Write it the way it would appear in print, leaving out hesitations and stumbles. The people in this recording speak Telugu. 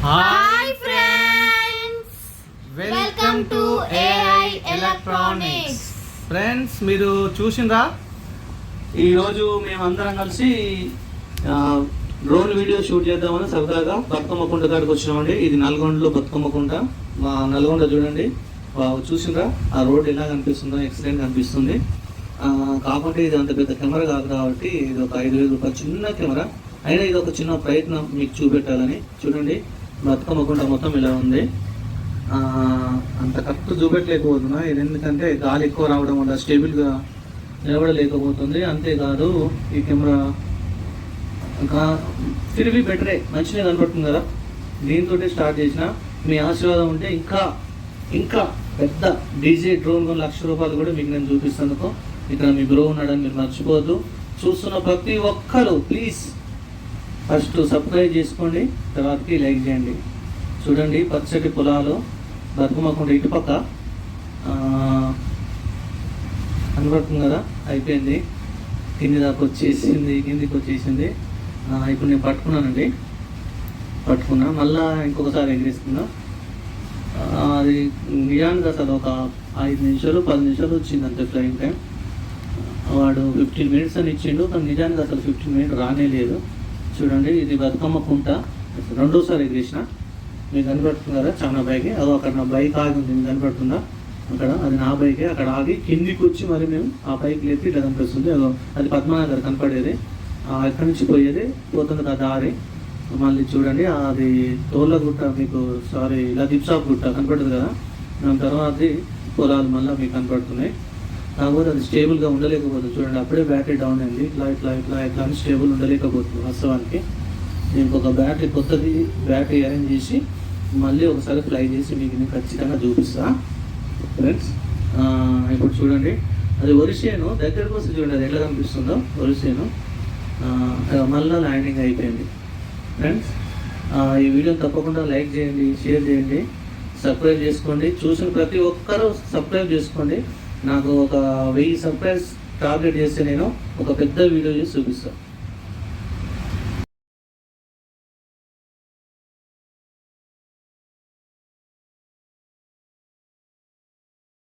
Hi friends, welcome to AI electronics. Friends, మీరు చూసిండ్రా ఈరోజు మేమందరం కలిసి డ్రోన్ వీడియో షూట్ చేద్దామని సరదాగా బతుకమ్మ కుంట కాడికి వచ్చినామండి. ఇది నల్గొండలో బతుకమ్మ కుంట. మా నల్గొండ చూడండి, చూసిండ్రా ఆ రోడ్ ఎలా కనిపిస్తుందో, ఎక్సలెంట్ కనిపిస్తుంది. కాకపోతే ఇది అంత పెద్ద కెమెరా కాదు కాబట్టి ఇది ఒక 5,000 రూపాయలు చిన్న కెమెరా. అయినా ఇది ఒక చిన్న ప్రయత్నం మీకు చూపెట్టాలని. చూడండి బతుకమ్మ కుంట మొత్తం ఇలా ఉంది. అంత కరెక్ట్ చూపెట్టలేకపోతున్నా, ఇది ఎందుకంటే గాలి ఎక్కువ రావడం వల్ల స్టేబుల్గా నిలబడలేకపోతుంది. అంతేకాదు ఈ కెమెరా తిరిగి బెటరే, మంచిగా కనపడుతుంది కదా. దీంతో స్టార్ట్ చేసిన మీ ఆశీర్వాదం ఉంటే ఇంకా పెద్ద డీజే డ్రోన్ ₹1,00,000 కూడా మీకు నేను చూపిస్తాను. ఇక్కడ మీ బ్రో ఉన్నాడని మీరు మర్చిపోవద్దు. చూస్తున్న ప్రతి ఒక్కరు ప్లీజ్ ఫస్ట్ సబ్స్క్రైబ్ చేసుకోండి, తర్వాతకి లైక్ చేయండి. చూడండి పచ్చటి పొలాలు, బతుకమ్మ కుంట ఇటుపక్క కనబడుతుంది కదా. అయిపోయింది, కిందికి వచ్చేసింది. ఇప్పుడు నేను పట్టుకున్నా మళ్ళా ఇంకొకసారి ఎగిరిస్తున్నా. అది నిజానికి అసలు ఒక 5 నిమిషాలు 10 నిమిషాలు వచ్చింది అంతే ఫ్లైయింగ్ టైం. వాడు 15 మినిట్స్ అని ఇచ్చిండు, కానీ నిజానికి అసలు 15 మినిట్స్ రానే లేదు. చూడండి ఇది బతుకమ్మ కుంట, రెండోసారి ఎగిరేసిన. మీకు కనపడుతున్నారా చాలా బైక్. అదో అక్కడ నా బైక్ ఆగి ఉంది, మీకు కనపడుతుందా అక్కడ, అది నా బైకే. అక్కడ ఆగి కిందికి వచ్చి మరి మేము ఆ బైక్ లేపి ఇట్లా కనిపిస్తుంది. అదో అది పద్మనాభర్ కనపడేది, ఎక్కడి నుంచి పోతుంది కదా దారి. మళ్ళీ చూడండి అది తోళ్ళగుట్ట, మీకు లదీప్ షాప్ గుట్ట కనపడుతుంది కదా. దాని తర్వాత పొలాలు మళ్ళీ మీకు కనపడుతున్నాయి. కాకపోతే అది స్టేబుల్గా ఉండలేకపోతుంది. చూడండి అప్పుడే బ్యాటరీ డౌన్ అయింది. ఇట్లా అని స్టేబుల్ ఉండలేకపోతుంది వాస్తవానికి. ఇంకొక కొత్తది బ్యాటరీ అరేంజ్ చేసి మళ్ళీ ఒకసారి ఫ్లై చేసి మీకు నేను ఖచ్చితంగా చూపిస్తా ఫ్రెండ్స్. ఇప్పుడు చూడండి అది ఒరిసేను దగ్గరకు వస్తే చూడండి అది ఎట్లా కనిపిస్తుందో. ఒరిసేను మళ్ళీ ల్యాండింగ్ అయిపోయింది ఫ్రెండ్స్. ఈ వీడియోని తప్పకుండా లైక్ చేయండి, షేర్ చేయండి, సబ్స్క్రైబ్ చేసుకోండి. చూసిన ప్రతి ఒక్కరూ సబ్స్క్రైబ్ చేసుకోండి. నాకు ఒక 1000 సబ్స్క్రైబ్స్ టార్గెట్ చేస్తే నేను ఒక పెద్ద వీడియో చేసి చూపిస్తాను.